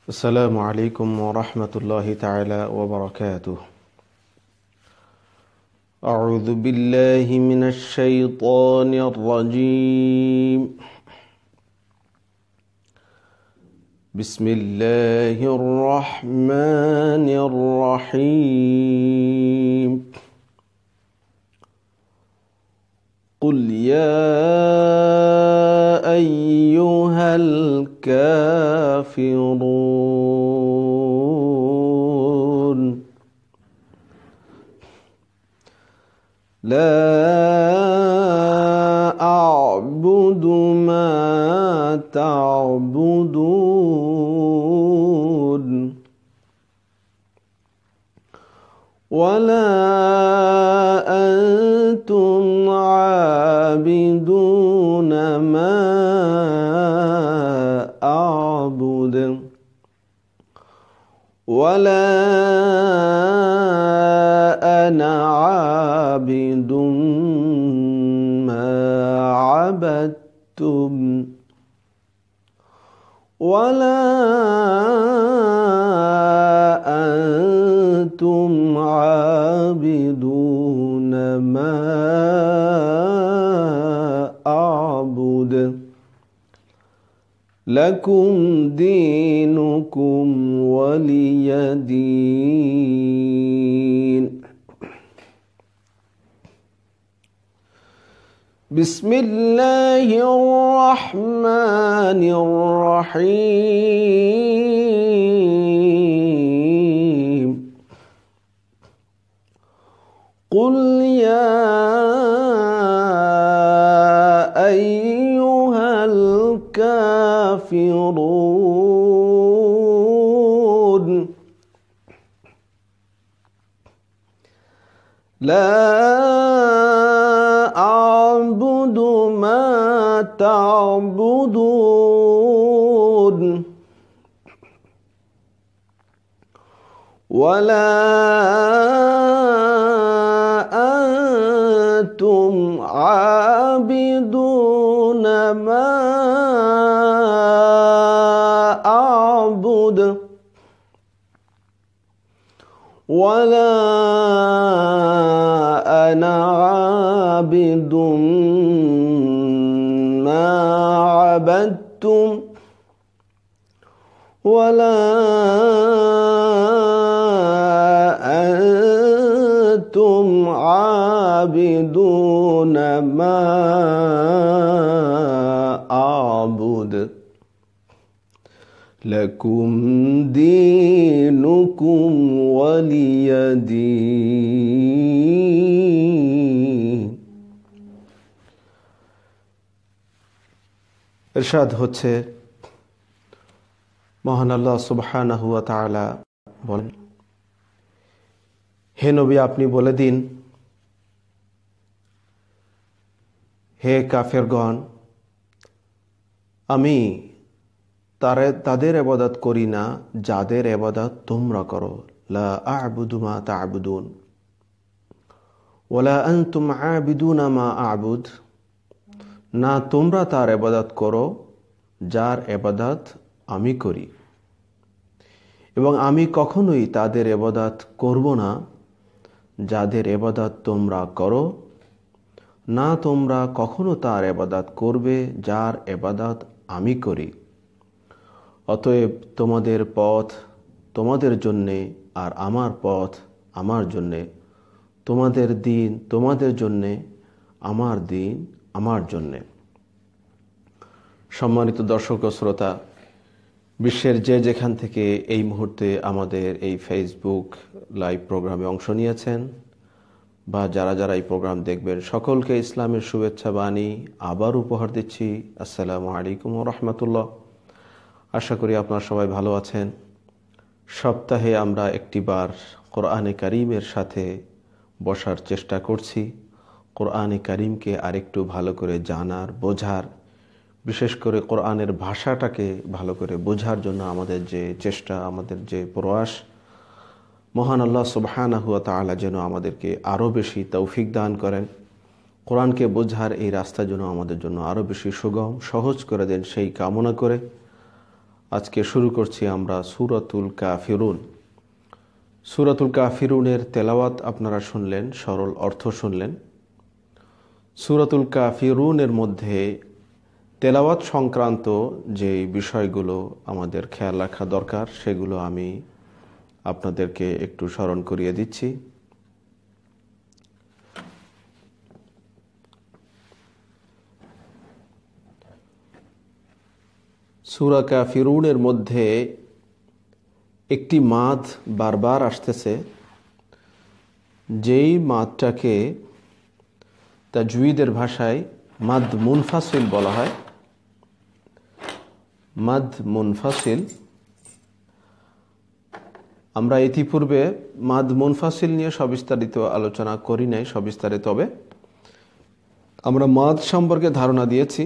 السلام عليكم ورحمة الله تعالى وبركاته. أعوذ بالله من الشيطان الرجيم. بسم الله الرحمن الرحيم. قل يا أيها الكافرون لا أعبد ما تعبدون ولا أنتم عابدون ما أعبد ولا أنا عابد ما عبدتم ولا أنتم عابدون ما أعبد لكم دينكم ولي دين. بسم الله الرحمن الرحيم. قل يا أيها الكافرون لا أعبد ما تعبدون ولا أنتم عابدون ما أعبد ولا أنا عابد ما عبدتم ولا أنتم عابدون ما أعبد لكم دينكم ولي دين. ইরশাদ হচ্ছে, মহান আল্লাহ সুবহানাহু ওয়া তাআলা বলেন, হে নবী আপনি বলে দিন, হে কাফেরগণ, আমি তাদের ইবাদত করি না যাদের ইবাদত তোমরা করো। লা আ'বুদু মা তা'বুদুন ওয়ালা আনতুম আ'বিদুনা মা আ'বুদ, না তোমরা তার ইবাদত করো যার ইবাদত আমি করি, এবং আমি কখনোই তাদের ইবাদত করব না যাদের ইবাদত তোমরা করো, না তোমরা কখনো তার ইবাদত করবে যার ইবাদত আমি করি। অতএব তোমাদের পথ তোমাদের জন্যে আর আমার পথ আমার জন্যে, তোমাদের দিন তোমাদের জন্যে, আমার দিন আমার জন্যে। সম্মানিত দর্শক ও শ্রোতা, বিশ্বের যে যেখান থেকে এই মুহূর্তে আমাদের এই ফেসবুক লাইভ প্রোগ্রামে অংশ নিয়েছেন বা যারা যারা এই প্রোগ্রাম দেখবেন, সকলকে ইসলামের শুভেচ্ছা বাণী আবার উপহার দিচ্ছি। আসসালামু আলাইকুম ওয়া রাহমাতুল্লাহ। আশা করি আপনারা সবাই ভালো আছেন। সপ্তাহে আমরা একটিবার কোরআনে কারীমের সাথে বসার চেষ্টা করছি, কোরআনে কারীমকে আরেকটু ভালো করে জানার, বোঝার, বিশেষ করে কোরআনের ভাষাটাকে ভালো করে বোঝার জন্য আমাদের যে চেষ্টা, আমাদের যে প্রয়াস, মহান আল্লাহ সুবহানাহু ওয়া তাআলা যেন আমাদেরকে আরও বেশি তৌফিক দান করেন। কোরআনকে বোঝার এই রাস্তা যেন আমাদের জন্য আরও বেশি সুগম সহজ করে দেন, সেই কামনা করে আজকে শুরু করছি আমরা সূরাতুল কাফিরুন। সূরাতুল কাফিরুনের তেলাওয়াত আপনারা শুনলেন, সরল অর্থ শুনলেন। সূরাতুল কাফিরুনের মধ্যে তেলাওয়াত সংক্রান্ত যে বিষয়গুলো আমাদের খেয়াল রাখা দরকার সেগুলো আমি আপনাদেরকে একটু স্মরণ করিয়ে দিচ্ছি। সূরা কাফিরুনের মধ্যে একটি মাদ বারবার আসতেছে, যেই মাদটাকে তাজউইদের ভাষায় মাদ মুনফাসিল বলা হয়। মাদ মুনফাসিল, আমরা ইতিপূর্বে মাদ মুনফাসিল নিয়ে সবিস্তারিত আলোচনা করি নাই সবিস্তারে, তবে আমরা মাদ সম্পর্কে ধারণা দিয়েছি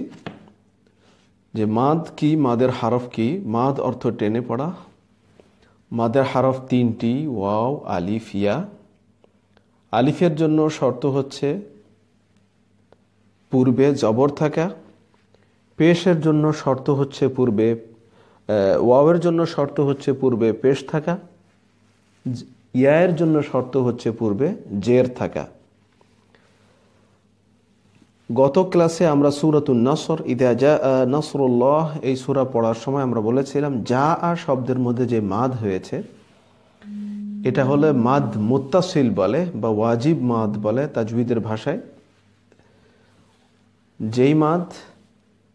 যে মাদ কি, মাদের হারফ কি। মাদ অর্থ টেনে পড়া। মাদের হারফ তিনটি, ওয়াও, আলিফ, ইয়া। আলিফের জন্য শর্ত হচ্ছে পূর্বে জবর থাকা। পেশের জন্য শর্ত হচ্ছে পূর্বে, ওয়াওয়ের জন্য শর্ত হচ্ছে পূর্বে পেশ থাকা। ইয়ায়ের জন্য শর্ত হচ্ছে পূর্বে জের থাকা। গত ক্লাসে আমরা সূরাতুন নসর, ইযা জাআ নাসরুল্লাহ, এই সূরা পড়ার সময় আমরা বলেছিলাম জাআ শব্দের মধ্যে যে মাদ হয়েছে এটা হলো মাদ মুত্তাসিল বলে বা ওয়াজিব মাদ বলে তাজউইদের ভাষায়। যেই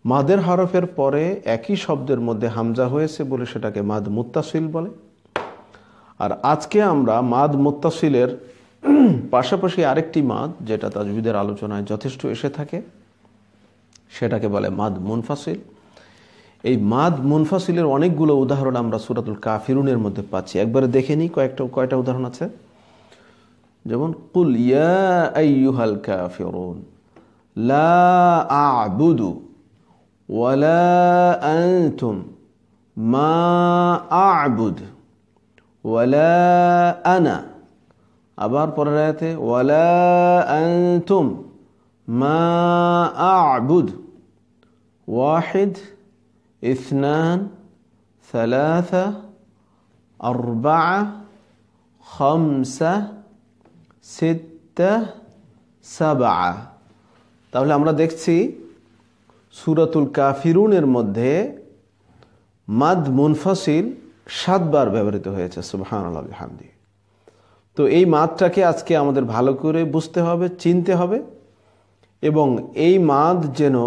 মাদের হরফের পরে একই শব্দের মধ্যে হামজা হয়েছে বলে সেটাকে মাদ মুত্তাসিল বলে। আর আজকে আমরা মাদ মুত্তাসিলের পাশাপাশি আরেকটি মাদ, যেটা তাজউইদের আলোচনায় যথেষ্ট এসে থাকে, সেটাকে বলে মাদ মুনফাসিল। এই মাদ মুনফাসিলের অনেকগুলো উদাহরণ আমরা সূরাতুল কাফিরুনের মধ্যে পাচ্ছি। একবারে দেখে নিই কয়টা উদাহরণ আছে। যেমন কুল ইয়া আইয়ুহাল কাফিরুন লা আ'বুদু ওয়ালা আনতুম মা আ'বুদ ওয়ালা আনা। আবার পরের আয়াতে ওয়ালা আনতুম মা আ'বুদ ওয়াহিদ ইসনান সালাসা আরবাআ খামসা সিত্তা সাবআ। তাহলে আমরা দেখছি সূরাতুল কাফিরুনের মধ্যে মাদ মুনফাসিল 7 বার ব্যবহৃত হয়েছে। সুবহানাল্লাহ ওয়া বিহামদিহি। তো এই মাদটাকে আজকে আমাদের ভালো করে বুঝতে হবে, চিনতে হবে, এবং এই মাদ যেন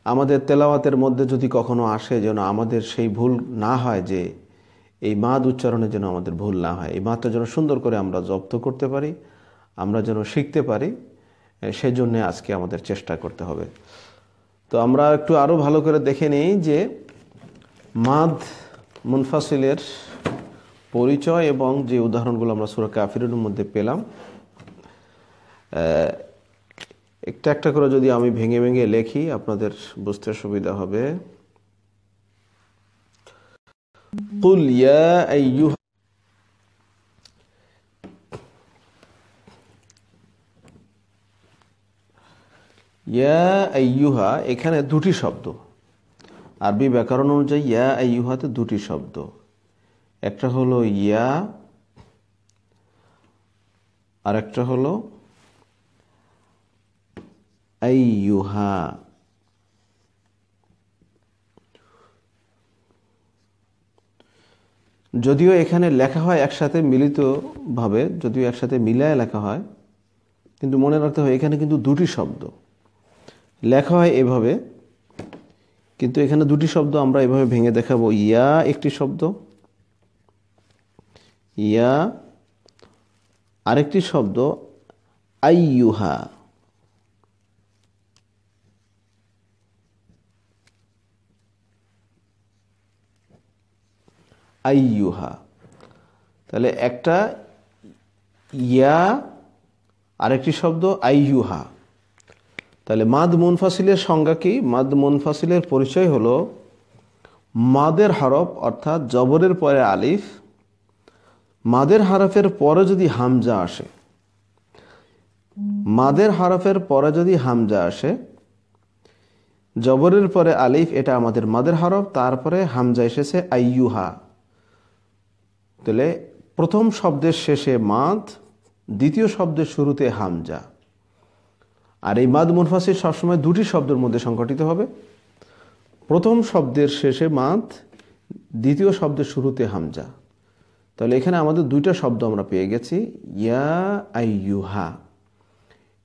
আমাদের তেলাওয়াতের মধ্যে যদি কখনো আসে যেন আমাদের সেই ভুল না হয়, যে এই মাদ উচ্চারণে যেন আমাদের ভুল না হয়। এই মাদটা যেন সুন্দর করে আমরা জব্দ করতে পারি, আমরা যেন শিখতে পারি, সেজন্য আজকে আমাদের চেষ্টা করতে হবে। তো আমরা একটু আরও ভালো করে দেখে নিই যে মাদ মুনফাসিলের পরিচয় এবং যে উদাহরণগুলো আমরা সূরা কাফিরুনের মধ্যে পেলাম। একটা একটা করে যদি আমি ভেঙে ভেঙে লেখি আপনাদের বুঝতে সুবিধা হবে। কুল ইয়া আইয়ুহা, ইয়া আইয়ুহা এখানে দুটি শব্দ। আরবি ব্যাকরণ অনুযায়ী ইয়া আইয়ুহাতে দুটি শব্দ। একটা হলো ইয়া আর একটা হলো আইয়ুহা। যদিও এখানে লেখা হয় একসাথে মিলিতভাবে, যদিও একসাথে মিলায় লেখা হয়, কিন্তু মনে রাখতে হয় এখানে কিন্তু দুটি শব্দ লেখা হয় এভাবে, কিন্তু এখানে দুটি শব্দ আমরা এভাবে ভেঙে দেখাবো। ইয়া একটি শব্দ, ইয়া আরেকটি শব্দ আইয়ুহা। আইয়ুহা, তাহলে একটা ইয়া আরেকটি শব্দ আইয়ুহা। তাহলে মাদ মুনফাসিলের সংজ্ঞা কি? মাদ মুনফাসিলের পরিচয় হলো মাদের হরফ অর্থাৎ জবরের পরে আলিফ, মাদের হরফের পরে যদি হামজা আসে, মাদের হরফের পরে যদি হামজা আসে, জবরের পরে আলিফ, এটা আমাদের মাদের হরফ, তারপরে হামজা এসেছে আইয়ুহা। তাহলে প্রথম শব্দের শেষে মাদ, দ্বিতীয় শব্দের শুরুতে হামজা। আর এই মাদ মুনফাসিল সবসময় দুটি শব্দের মধ্যে সংঘটিত হবে। প্রথম শব্দের শেষে মাদ, দ্বিতীয় শব্দের শুরুতে হামজা। তাহলে এখানে আমাদের দুইটা শব্দ আমরা পেয়ে গেছি, ইয়া আইয়ুহা।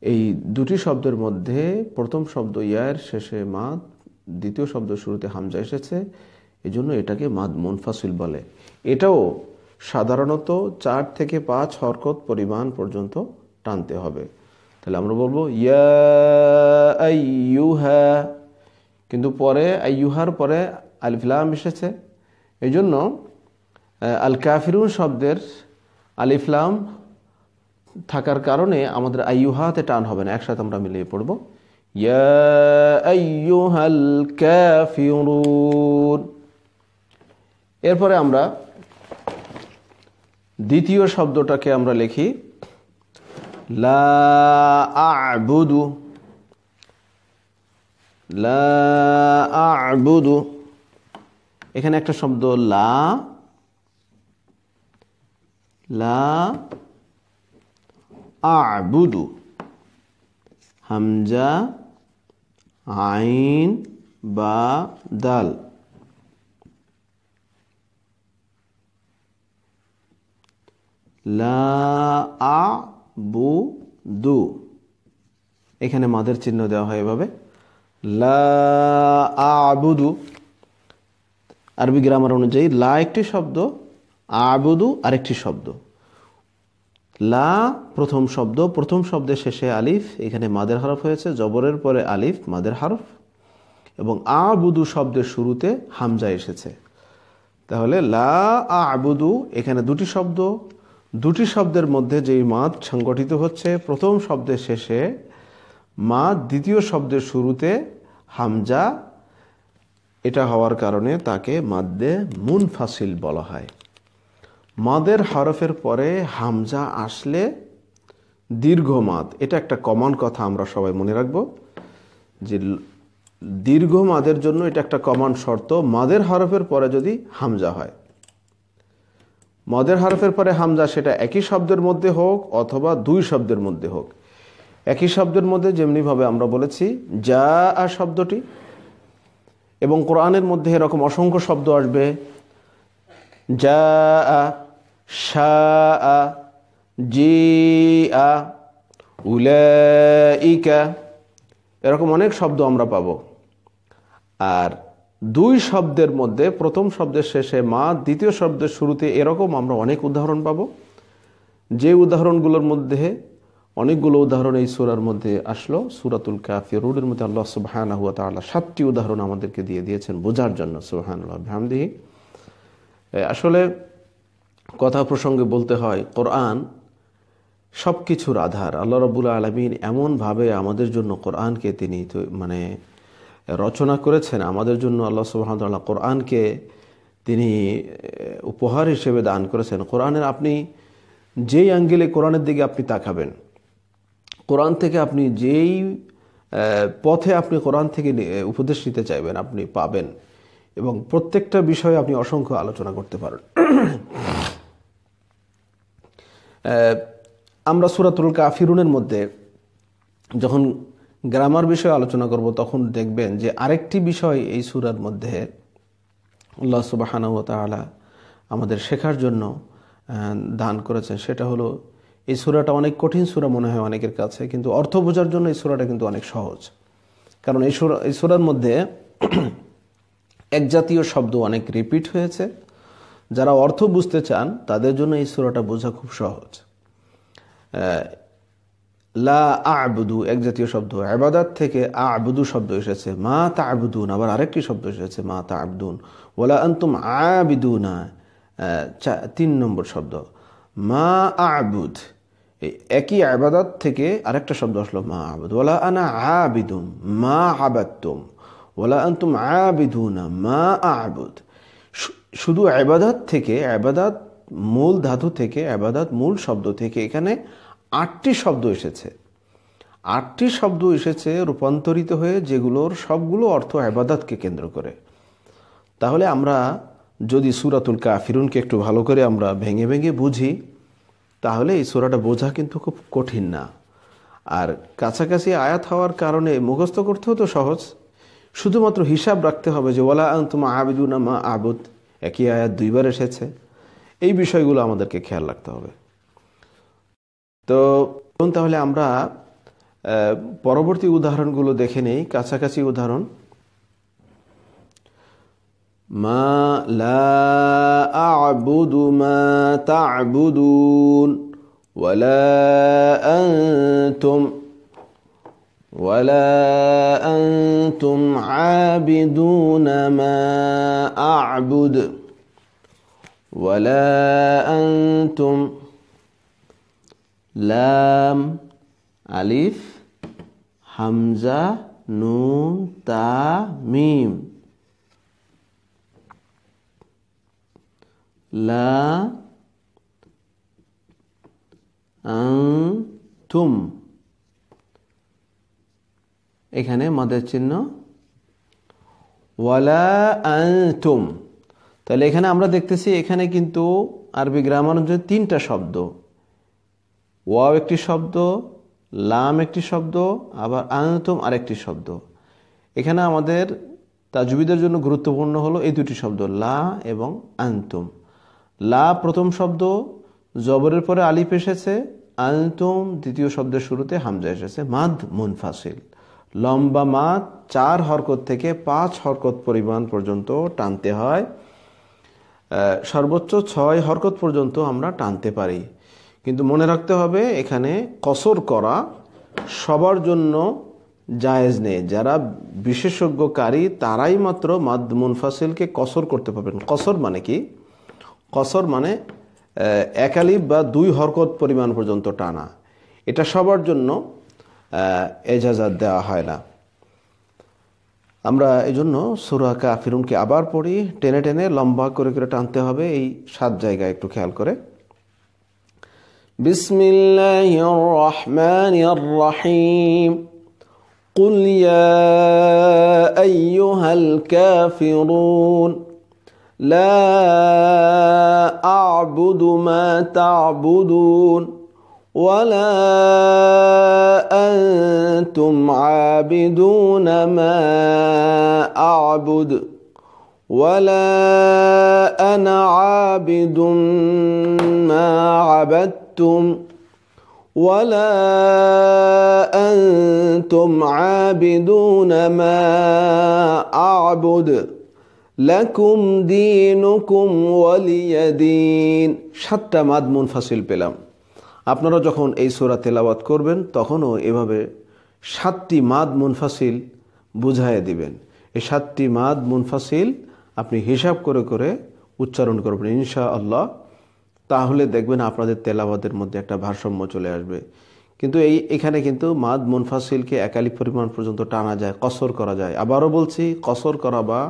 এই দুটি শব্দের মধ্যে প্রথম শব্দ ইয়ার শেষে মাদ, দ্বিতীয় শব্দ শুরুতে হামজা এসেছে, এই জন্য এটাকে মাদ মুনফাসিল বলে। এটাও সাধারণত 4 থেকে 5 হরকত পরিমাণ পর্যন্ত টানতে হবে। তাহলে আমরা বলবো ইয়া আইয়ুহা, কিন্তু পরে আইয়ুহার পরে আলিফ লাম এসেছে, এই জন্য আল কাফিরুন শব্দের আলিফ লাম থাকার কারণে আমাদের আইয়ুহাতে টান হবে না। একসাথে আমরা মিলিয়ে পড়ব, ইয়া আইয়ুহাল কাফিরুন। এরপরে আমরা দ্বিতীয় শব্দটাকে আমরা লিখি লা আ'বুদু। লা আ'বুদু, এখানে একটা শব্দ লা, লা আ'বুদু, হামজা আইন বা দাল। লা আ'বুদু, এখানে মাদের চিহ্ন দেওয়া হয় এভাবে, লা আ'বুদু। আরবি গ্রামার অনুযায়ী লা একটি শব্দ, আ'বুদু আরেকটি শব্দ। লা প্রথম শব্দ, প্রথম শব্দের শেষে আলিফ, এখানে মাদের হরফ হয়েছে, জবরের পরে আলিফ মাদের হরফ, এবং আ'বুদু শব্দের শুরুতে হামজা এসেছে। তাহলে লা আ'বুদু, এখানে দুটি শব্দ, দুটি শব্দের মধ্যে যেই মাদ সংগঠিত হচ্ছে, প্রথম শব্দের শেষে মাদ, দ্বিতীয় শব্দের শুরুতে হামজা, এটা হওয়ার কারণে তাকে মাদ্দে মুনফাসিল বলা হয়। মাদের হরফের পরে হামজা আসলে দীর্ঘ মাদ, এটা একটা কমন কথা, আমরা সবাই মনে রাখব যে দীর্ঘ মাদের জন্য এটা একটা কমন শর্ত, মাদের হরফের পরে যদি হামজা হয়। মাদের হরফের পরে হামজা, সেটা একই শব্দের মধ্যে হোক অথবা দুই শব্দের মধ্যে হোক। একই শব্দের মধ্যে যেমনিভাবে আমরা বলেছি যা আ শব্দটি, এবং কোরআনের মধ্যে এরকম অসংখ্য শব্দ আসবে, যা আ, শা আ, জি আ, উলাইকা, এরকম অনেক শব্দ আমরা পাব। আর দুই শব্দের মধ্যে প্রথম শব্দের শেষে মা, দ্বিতীয় শব্দের শুরুতে, এরকম আমরা অনেক উদাহরণ পাব। যে উদাহরণগুলোর মধ্যে অনেকগুলো উদাহরণ এই সূরার মধ্যে আসলো, সূরাতুল কাফিরুনের মধ্যে আল্লাহ সুবহানাহু ওয়া তাআলা 7টি উদাহরণ আমাদেরকে দিয়ে দিয়েছেন বোঝার জন্য। সুবহানাল্লাহ বিহামদিহি। আসলে কথা প্রসঙ্গে বলতে হয়, কোরআন সব কিছুর আধার। আল্লাহ রাব্বুল আলামিন এমনভাবে আমাদের জন্য কোরআনকে তিনি রচনা করেছেন, আমাদের জন্য আল্লাহ সুবহানাহু ওয়া তাআলা কোরআনকে তিনি উপহার হিসেবে দান করেছেন। কোরআনের আপনি যেই অ্যাঙ্গেলে কোরআনের দিকে আপনি তাকাবেন, কোরআন থেকে আপনি যেই পথে আপনি কোরআন থেকে উপদেশ নিতে চাইবেন আপনি পাবেন, এবং প্রত্যেকটা বিষয়ে আপনি অসংখ্য আলোচনা করতে পারেন। আমরা সূরাতুল কাফিরুনের মধ্যে যখন গ্রামার বিষয়ে আলোচনা করব তখন দেখবেন যে আরেকটি বিষয় এই সূরার মধ্যে আল্লাহ সুবহানাহু ওয়া তাআলা আমাদের শেখার জন্য দান করেছেন। সেটা হলো, এই সূরাটা অনেক কঠিন সূরা মনে হয় অনেকের কাছে, কিন্তু অর্থ বোঝার জন্য এই সূরাটা কিন্তু অনেক সহজ। কারণ এই সূরার মধ্যে এক জাতীয় শব্দ অনেক রিপিট হয়েছে। যারা অর্থ বুঝতে চান তাদের জন্য এই সূরাটা বোঝা খুব সহজ। লা আ'বুদু এক জাতীয় শব্দ, ইবাদত থেকে আ'বুদু শব্দ এসেছে, মা তা'বুদুন আবার আরেকটি শব্দ এসেছে মা তা'বুদুন, ওয়ালা আনতুম আবিদুনা 3 নম্বর শব্দ, মা আ'বুদ এই একই ইবাদত থেকে আরেকটা শব্দ আসলো মা আ'বুদ, ওয়ালা আনা আবিদুম মা আবাদতুম, ওয়ালা আনতুম আবিদুনা মা আ'বুদ। শুধু ইবাদত থেকে, ইবাদত মূল ধাতু থেকে, ইবাদত মূল শব্দ থেকে এখানে 8টি শব্দ এসেছে। 8টি শব্দ এসেছে রূপান্তরিত হয়ে, যেগুলোর সবগুলো অর্থ ইবাদতকে কেন্দ্র করে। তাহলে আমরা যদি সূরাতুল কাফিরুনকে একটু ভালো করে আমরা ভেঙে ভেঙে বুঝি, তাহলে এই সূরাটা বোঝা কিন্তু খুব কঠিন না। আর কাছাকাছি আয়াত হওয়ার কারণে মুখস্থ করতেও তো সহজ। শুধুমাত্র হিসাব রাখতে হবে যে ওয়ালা আনতুম আবিদুনা মা আবুদ, একই আয়াত 2বার এসেছে। এই বিষয়গুলো আমাদেরকে খেয়াল রাখতে হবে। তো তাহলে আমরা পরবর্তী উদাহরণগুলো দেখে নেই, কাছাকাছি উদাহরণ। মা লা আ'বুদু মা তা'বুদুন ওয়ালা আনতুম আবিদুনা মা আ'বুদ ওয়ালা আনতুম। লাম, আলিফ, হামজা, নুন, তা, মিম। লা আনতুম, এখানে মাদের চিহ্ন। ওয়ালা আনতুম। তাহলে এখানে আমরা দেখতেছি এখানে কিন্তু আরবি গ্রামার অনুযায়ী 3টা শব্দ। ওয়াও একটি শব্দ, লাম একটি শব্দ, আবার আনতুম আরেকটি শব্দ। এখানে আমাদের তাজবিদের জন্য গুরুত্বপূর্ণ হলো এই 2টি শব্দ, লা এবং আনতুম। লা প্রথম শব্দ, জবরের পরে আলিফ এসেছে। আনতুম দ্বিতীয় শব্দের শুরুতে হামজা এসেছে। মাদ মুনফাসিল, লম্বা মাদ 4 হরকত থেকে 5 হরকত পরিমাণ পর্যন্ত টানতে হয়। সর্বোচ্চ 6 হরকত পর্যন্ত আমরা টানতে পারি। কিন্তু মনে রাখতে হবে এখানে কসর করা সবার জন্য জায়েজ নেই। যারা বিশেষজ্ঞকারী তারাই মাত্র মাদ মুনফাসিলকে কসর করতে পারবেন। কসর মানে কি? কসর মানে 1 আলিফ বা 2 হরকত পরিমাণ পর্যন্ত টানা। এটা সবার জন্য এজাজাত দেওয়া হয় না। আমরা এই জন্য সূরা কাফিরুনকে আবার পড়ি, টেনে টেনে লম্বা করে করে টানতে হবে। এই 7 জায়গায় একটু খেয়াল করে। বিসমিল্লাহির রহমানির রহিম। কুল ইয়া আইয়ুহাল কাফিরুন লা আ'বুদু মা তা'বুদুন ওয়ালা আনতুম আবিদুনা মা আ'বুদু ওয়ালা আনা আবিদুম মা আবাদতুম ওয়ালা আনতুম আবিদুনা মা আ'বুদু লাকুম দীনুকুম ওয়ালিয়া দীন। 7টা মাদ মুনফাসিল পেলাম। আপনারা যখন এই সূরা তেলাওয়াত করবেন তখনও এভাবে 7টি মাদ মুনফাসিল বুঝাইয়া দিবেন। এই 7টি মাদ মুনফাসিল আপনি হিসাব করে করে উচ্চারণ করবেন ইনশাআল্লাহ। তাহলে দেখবেন আপনাদের তেলাওয়াতের মধ্যে একটা ভারসাম্য চলে আসবে। কিন্তু এখানে কিন্তু মাদ মুনফাসিলকে 1 আলিফ পরিমাণ পর্যন্ত টানা যায়, কসর করা যায়। আবারও বলছি, কসর করা বা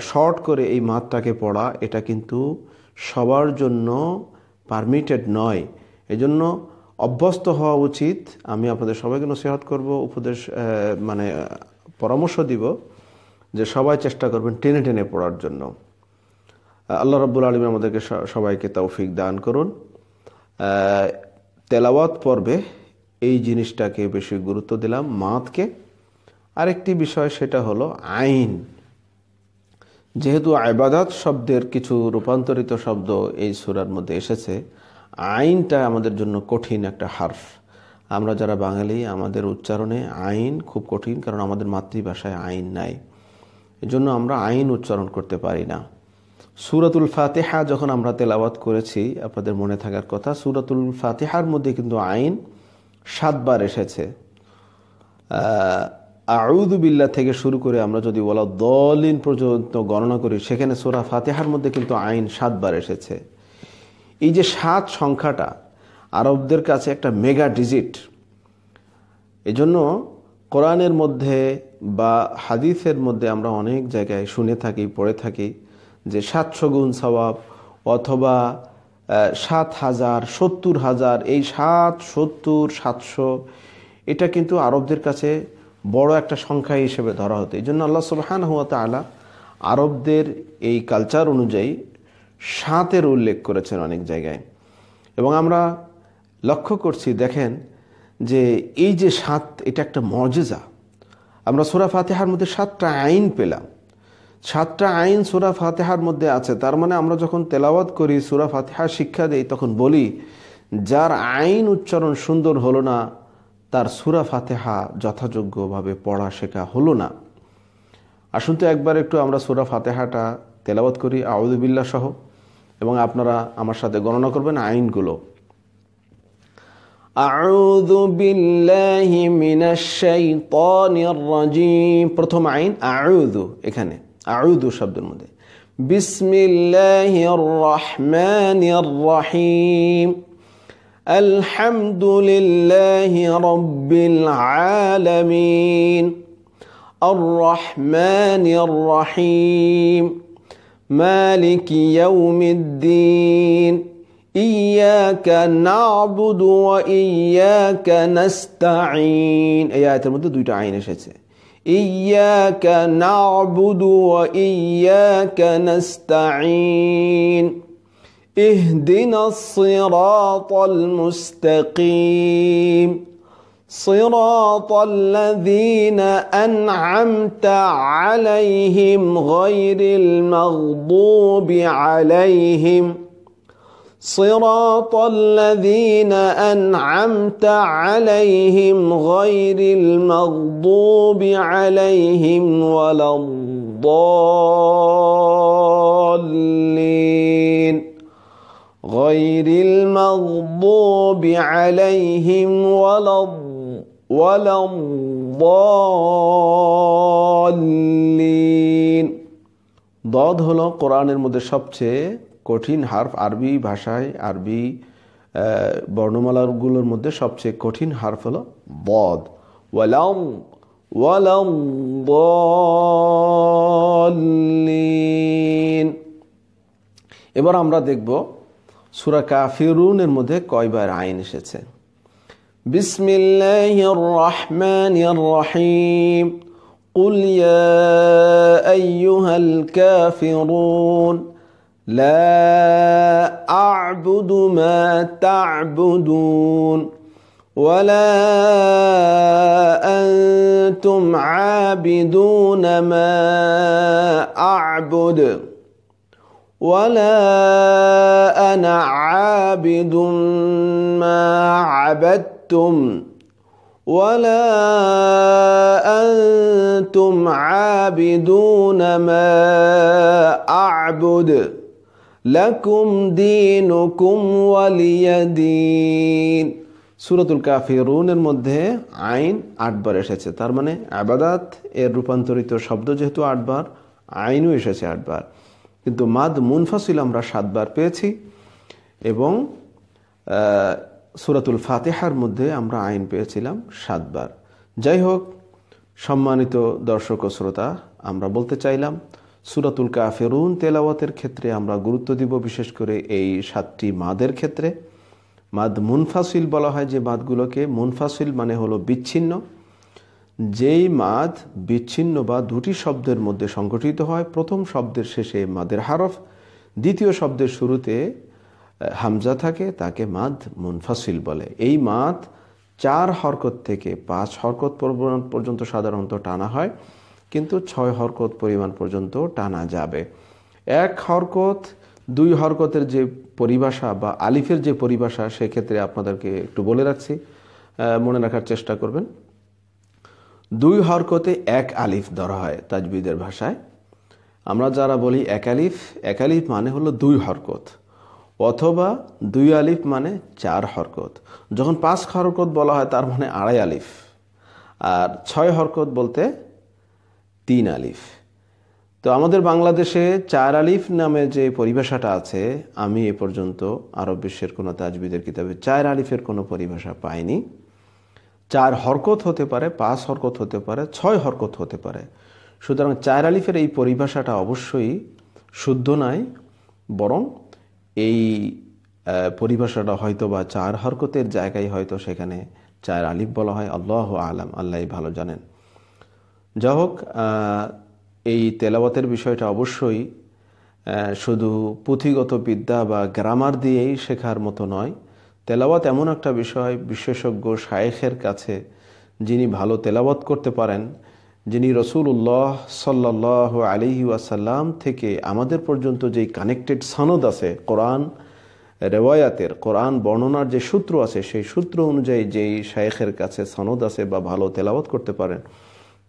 শর্ট করে এই মাদটাকে পড়া এটা কিন্তু সবার জন্য পারমিটেড নয়। এজন্য অভ্যস্ত হওয়া উচিত। আমি আপনাদের সবাইকে নসিহত করব, উপদেশ পরামর্শ দিব যে সবাই চেষ্টা করবেন টেনে টেনে পড়ার জন্য। আল্লাহ রাব্বুল আলামিন আমাদেরকে সবাইকে তৌফিক দান করুন। তেলাওয়াত পর্বে এই জিনিসটাকে বেশি গুরুত্ব দিলাম, মাদকে। আরেকটি বিষয় সেটা হলো আইন। যেহেতু ইবাদত শব্দের কিছু রূপান্তরিত শব্দ এই সূরার মধ্যে এসেছে, আইনটা আমাদের জন্য কঠিন একটা হারফ। আমরা যারা বাঙালি, আমাদের উচ্চারণে আইন খুব কঠিন, কারণ আমাদের মাতৃভাষায় আইন নাই। এজন্য আমরা আইন উচ্চারণ করতে পারি না। সূরাতুল ফাতিহা যখন আমরা তেলাওয়াত করেছি, আপনাদের মনে থাকার কথা, সূরাতুল ফাতিহার মধ্যে কিন্তু আইন 7 বার এসেছে। আউযু বিল্লাহ থেকে শুরু করে আমরা যদি ওয়ালা দলিন পর্যন্ত গণনা করি, সেখানে সূরা ফাতিহার মধ্যে কিন্তু আইন 7 বার এসেছে। এই যে 7 সংখ্যাটা আরবদের কাছে একটা মেগা ডিজিট। এজন্য কোরআনের মধ্যে বা হাদিসের মধ্যে আমরা অনেক জায়গায় শুনে থাকি, পড়ে থাকি যে 700 গুণ সওয়াব অথবা 7000, 70,000। এই 7, 70, 700 এটা কিন্তু আরবদের কাছে বড় একটা সংখ্যা হিসেবে ধরা হতো। এই জন্য আল্লাহ সুবহানাহু ওয়া তাআলা আরবদের এই কালচার অনুযায়ী 7-এর উল্লেখ করেছেন অনেক জায়গায়। এবং আমরা লক্ষ্য করছি, দেখেন যে এই যে 7, এটা একটা মুজিজা। আমরা সূরা ফাতিহার মধ্যে 7টা আইন পেলাম। 7টা আইন সূরা ফাতিহার মধ্যে আছে। তার মানে আমরা যখন তেলাওয়াত করি, সূরা ফাতিহা শিক্ষা দেই, তখন বলি যার আইন উচ্চারণ সুন্দর হলো না, তার সূরা ফাতিহা যথাযোগ্যভাবে পড়া শেখা হলো না। আসুন তো একবার একটু আমরা সূরা ফাতিহাটা তেলাওয়াত করি আউযু বিল্লাহ সহ, এবং আপনারা আমার সাথে গণনা করবেন আইনগুলো। আউযু বিল্লাহি মিনাশ শাইতানির রাজিম, প্রথম আইন আউযু, এখানে আউযু শব্দের মধ্যে বিসমিল্লাহির রহমানির রহিম আলহামদুলিল্লাহি রাব্বিল আলামিন আর রহমানির রহিম মালিকি ইয়াউমিদ্দিন ইয়াকা না'বুদু ওয়া ইয়াকা নাস্তাঈন। এই আয়াতের মধ্যে 2টা আইন এসেছে, ইয়াকা না'বুদু ওয়া ইয়াকা নাস্তাঈন ইহদিনাস সিরাতাল মুস্তাকিম সিরাতাল লাযীনা আন'আমতা আলাইহিম গায়রিল মাগদুবি আলাইহিম صراط الذين أنعمت عليهم غير المغضوب عليهم ولا الضالين غير المغضوب عليهم ولا الضالين। ضاد হলো কোরআনের মধ্যে সবচেয়ে কঠিন হার্ফ। আরবি ভাষায়, আরবি বর্ণমালাগুলোর মধ্যে সবচেয়ে কঠিন হার্ফ হলো বদ। ওয়ালাম দাল্লিন। এবার আমরা দেখব সূরা কাফিরুনের মধ্যে কয়বার আইন এসেছে। বিসমিল্লাহির রহমানির রহিম কুল ইয়া আইয়ুহাল কাফিরুন لا أعبد ما تعبدون ولا أنتم عابدون ما أعبد ولا أنا عابد ما عبدتم ولا أنتم عابدون ما أعبد লাকুম দীনুকুম ওয়ালিয়া দীন। সূরাতুল কাফিরুনের মধ্যে আইন 8 বার এসেছে। তার মানে ইবাদত এর রূপান্তরিত শব্দ যেহেতু 8 বার, আইনও এসেছে 8 বার। কিন্তু মাদ মুনফাসিল আমরা 7 বার পেয়েছি, এবং সূরাতুল ফাতিহার মধ্যে আমরা আইন পেয়েছিলাম 7 বার। যাই হোক, সম্মানিত দর্শক ও শ্রোতা, আমরা বলতে চাইলাম সূরাতুল কাফিরুন তেলাওয়াতের ক্ষেত্রে আমরা গুরুত্ব দিব বিশেষ করে এই 7টি মাদের ক্ষেত্রে। মাদ মুনফাসিল বলা হয় যে মাদগুলোকে। মুনফাসিল মানে হলো বিচ্ছিন্ন। যেই মাদ বিচ্ছিন্ন বা 2টি শব্দের মধ্যে সংগঠিত হয়, প্রথম শব্দের শেষে মাদের হারফ, দ্বিতীয় শব্দের শুরুতে হামজা থাকে, তাকে মাদ মুনফাসিল বলে। এই মাদ 4 হরকত থেকে 5 হরকত পর্যন্ত সাধারণত টানা হয়, কিন্তু 6 হরকত পরিমাণ পর্যন্ত টানা যাবে। 1 হরকত 2 হরকতের যে পরিভাষা বা আলিফের যে পরিভাষা, সেক্ষেত্রে আপনাদেরকে একটু বলে রাখছি, মনে রাখার চেষ্টা করবেন। 2 হরকতে 1 আলিফ ধরা হয় তাজবিদের ভাষায়। আমরা যারা বলি 1 আলিফ, 1 আলিফ মানে হলো 2 হরকত, অথবা 2 আলিফ মানে 4 হরকত। যখন 5 হরকত বলা হয় তার মানে 2.5 আলিফ, আর 6 হরকত বলতে 3 আলিফ। তো আমাদের বাংলাদেশে 4 আলিফ নামে যে পরিভাষাটা আছে, আমি এ পর্যন্ত আরব বিশ্বের কোনো তাজবিদের কিতাবে 4 আলিফের কোনো পরিভাষা পাইনি। 4 হরকত হতে পারে, 5 হরকত হতে পারে, 6 হরকত হতে পারে। সুতরাং 4 আলিফের এই পরিভাষাটা অবশ্যই শুদ্ধ নয়, বরং এই পরিভাষাটা হয়তো বা 4 হরকতের জায়গায় হয়তো সেখানে 4 আলিফ বলা হয়, আল্লাহু আলাম, আল্লাহই ভালো জানেন। যা হোক, এই তেলাওয়াতের বিষয়টা অবশ্যই শুধু পুঁথিগত বিদ্যা বা গ্রামার দিয়েই শেখার মতো নয়। তেলাওয়াত এমন একটা বিষয়, বিশেষজ্ঞ শায়েখের কাছে যিনি ভালো তেলাওয়াত করতে পারেন, যিনি রাসূলুল্লাহ সাল্লাল্লাহু আলাইহি ওয়াসাল্লাম থেকে আমাদের পর্যন্ত যেই কানেক্টেড সনদ আছে, কোরআন রেওয়ায়াতের, কোরআন বর্ণনার যে সূত্র আছে, সেই সূত্র অনুযায়ী যেই শায়েখের কাছে সনদ আছে বা ভালো তেলাওয়াত করতে পারেন,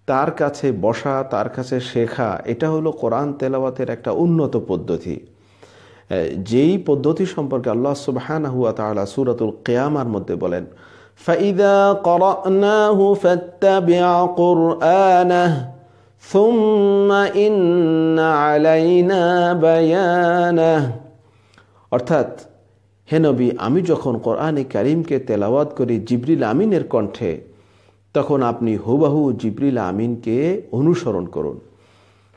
তার কাছে বসা, তার কাছে শেখা, এটা হলো কোরআন তেলাওয়াতের একটা উন্নত পদ্ধতি। যেই পদ্ধতি সম্পর্কে আল্লাহ সুবহানাহু ওয়া তাআলা সূরাতুল কিয়ামার মধ্যে বলেন, ফাইযা ক্বরানাহু ফাত্তাবি' কুরআনাহু সুম্মা ইন্না আলাইনা বায়ানাহু। অর্থাৎ, হে নবী, আমি যখন কোরআনে কারীমকে তেলাওয়াত করি জিবরিল আমিনের কণ্ঠে, তখন আপনি হুবহু জিবরিল আমিনকে অনুসরণ করুন।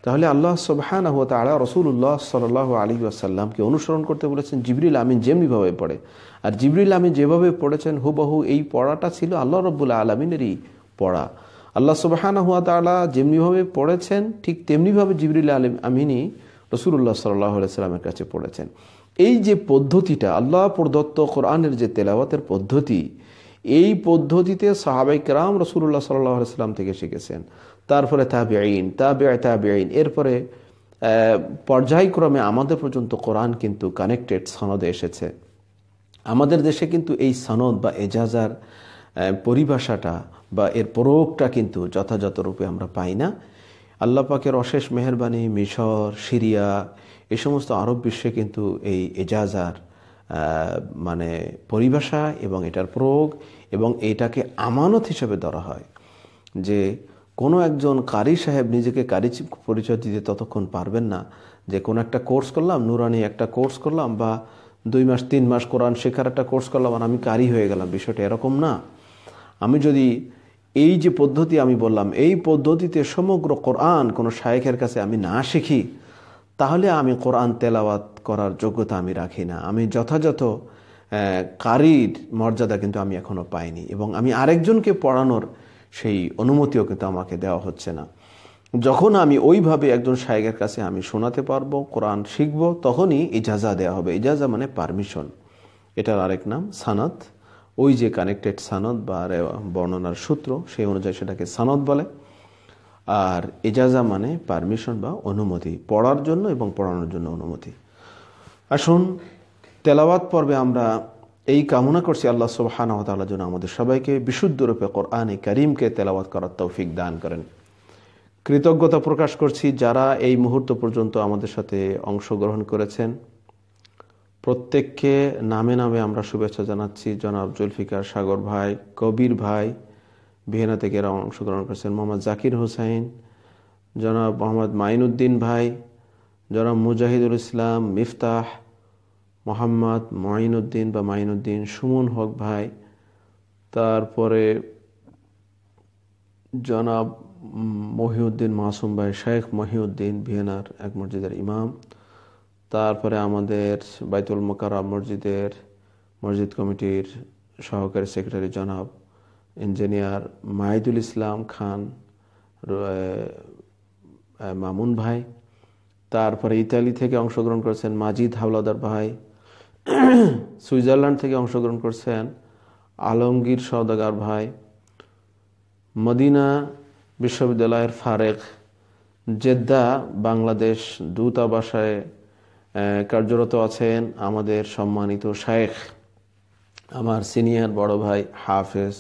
তাহলে আল্লাহ সুবহানাহু ওয়া তাআলা রাসূলুল্লাহ সাল্লাল্লাহু আলাইহি ওয়াসাল্লামকে অনুসরণ করতে বলেছেন জিবরিল আমিন যেমনিভাবে পড়ে। আর জিবরিল আমিন যেভাবে পড়েছেন হুবহু এই পড়াটা ছিল আল্লাহ রাব্বুল আলামিনেরই পড়া। আল্লাহ সুবহানাহু ওয়া তাআলা যেমনিভাবে পড়েছেন ঠিক তেমনিভাবে জিবরিল আমিনই রাসূলুল্লাহ সাল্লাল্লাহু আলাইহি ওয়াসাল্লামের কাছে পড়েছেন। এই যে পদ্ধতিটা, আল্লাহ প্রদত্ত কোরআনের যে তেলাওয়াতের পদ্ধতি, এই পদ্ধতিতে সাহাবায়ে কেরাম রাসূলুল্লাহ সাল্লাল্লাহু আলাইহি ওয়াসাল্লাম থেকে শিখেছেন। তারপরে তাবেঈন, তাবেঈন, এরপরে পর্যায়ক্রমে আমাদের পর্যন্ত কোরআন কিন্তু কানেক্টেড সনদে এসেছে। আমাদের দেশে কিন্তু এই সনদ বা এজাজার পরিভাষাটা বা এর প্রয়োগটা কিন্তু যথাযথ রূপে আমরা পাই না। আল্লাহ পাকের অশেষ মেহেরবানি, মিশর, সিরিয়া, এই সমস্ত আরব বিশ্বে কিন্তু এই এজাজার মানে পরিভাষা এবং এটার প্রয়োগ এবং এটাকে আমানত হিসেবে ধরা হয়, যে কোনো একজন কারি সাহেব নিজেকে কারি পরিচয় দিতে ততক্ষণ পারবেন না যে কোনো একটা কোর্স করলাম, নুরানি একটা কোর্স করলাম, বা 2 মাস 3 মাস কোরআন শেখার একটা কোর্স করলাম আর আমি কারি হয়ে গেলাম। বিষয়টা এরকম না। আমি যদি এই যে পদ্ধতি আমি বললাম, এই পদ্ধতিতে সমগ্র কোরআন কোনো শায়েখের কাছে আমি না শিখি, তাহলে আমি কোরআন তেলাওয়াত করার যোগ্যতা আমি রাখি না। আমি যথাযথ কারির মর্যাদা কিন্তু আমি এখনো পাইনি, এবং আমি আরেকজনকে পড়ানোর সেই অনুমতিও কিন্তু আমাকে দেওয়া হচ্ছে না। যখন আমি ওইভাবে একজন শায়েখের কাছে আমি শোনাতে পারবো, কোরআন শিখব, তখনই ইজাজা দেওয়া হবে। ইজাজা মানে পারমিশন, এটার আরেক নাম সানাদ। ওই যে কানেক্টেড সানদ বা বর্ণনার সূত্র, সেই অনুযায়ী সেটাকে সানদ বলে। আর ইজাজা মানে পারমিশন বা অনুমতি, পড়ার জন্য এবং পড়ানোর জন্য অনুমতি। আসুন তেলাওয়াত পর্বে আমরা এই কামনা করছি আল্লাহ সুবহানাহু ওয়া তাআলা যেন আমাদের সবাইকে বিশুদ্ধ রূপে কোরআনে কারীমকে তেলাওয়াত করার তৌফিক দান করেন। কৃতজ্ঞতা প্রকাশ করছি যারা এই মুহূর্ত পর্যন্ত আমাদের সাথে অংশগ্রহণ করেছেন। প্রত্যেককে নামে নামে আমরা শুভেচ্ছা জানাচ্ছি। জনাব জুলফিকার সাগর ভাই, কবির ভাই ভিয়েনা থেকে এরা অংশগ্রহণ করেছেন, মোহাম্মদ জাকির হোসেন, জনাব মোহাম্মদ মাইনুদ্দিন ভাই, জনাব মুজাহিদুল ইসলাম, মিফতাহ, মোহাম্মদ মাইনুদ্দিন বা মাইনুদ্দিন, সুমন হক ভাই, তারপরে জনাব মহিউদ্দিন মাসুম ভাই, শেখ মহিউদ্দিন ভিয়েনার এক মসজিদের ইমাম, তারপরে আমাদের বাইতুল মোকাররম মসজিদের মসজিদ কমিটির সহকারী সেক্রেটারি জনাব ইঞ্জিনিয়ার মাহিদুল ইসলাম খান মামুন ভাই, তারপরে ইতালি থেকে অংশগ্রহণ করেছেন মাজিদ হাওলাদার ভাই, সুইজারল্যান্ড থেকে অংশগ্রহণ করছেন আলমগীর সওদাগর ভাই, মদিনা বিশ্ববিদ্যালয়ের ফারেক, জেদ্দা বাংলাদেশ দূতাবাসে কার্যরত আছেন আমাদের সম্মানিত শায়েখ, আমার সিনিয়র বড় ভাই হাফেজ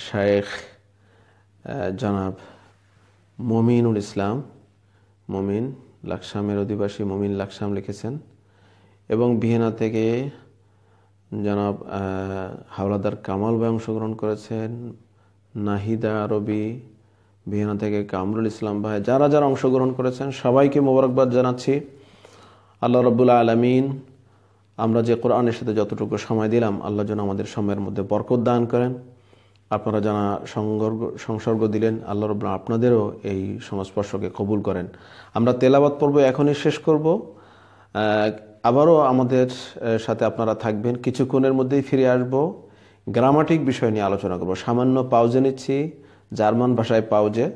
শায়েখ জনাব মমিনুল ইসলাম, মমিন লাকসামের অধিবাসী, মমিন লাকসাম লিখেছেন, এবং ভিয়েনা থেকে জনাব হাওলাদার কামাল ভাই অংশগ্রহণ করেছেন, নাহিদা আরবি, ভিয়েনা থেকে কামরুল ইসলাম ভাই, যারা যারা অংশগ্রহণ করেছেন সবাইকে মোবারকবাদ জানাচ্ছি। আল্লাহ রাব্বুল আলামিন আমরা যে কোরআনের সাথে যতটুকু সময় দিলাম, আল্লাহ যেন আমাদের সময়ের মধ্যে বরকত দান করেন। আপনারা যারা সংসর্গ দিলেন, আল্লাহ রাব্বুল আপনাদেরও এই সংস্পর্শকে কবুল করেন। আমরা তেলাওয়াত পর্ব এখনই শেষ করব, আবারও আমাদের সাথে আপনারা থাকবেন, কিছুক্ষণের মধ্যেই ফিরে আসব গ্রামাটিক বিষয় নিয়ে আলোচনা করব। সামান্য পাউজে নিচ্ছি, জার্মান ভাষায় পাউজে,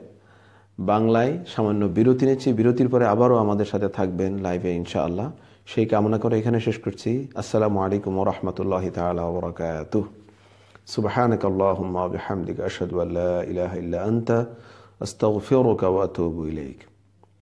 বাংলায় সামান্য বিরতি নিচ্ছি। বিরতির পরে আবারও আমাদের সাথে থাকবেন লাইভে ইনশাআল্লাহ। সেই কামনা করে এখানে শেষ করছি। আসসালামু আলাইকুম ওয়া রাহমাতুল্লাহি তাআলা ওয়া বারাকাতুহু। সুবহানাকা আল্লাহুম্মা ওয়া বিহামদিকা আশহাদু আল্লা ইলাহা ইল্লা আনতা আস্তাগফিরুকা ওয়া আতুবু ইলাইক।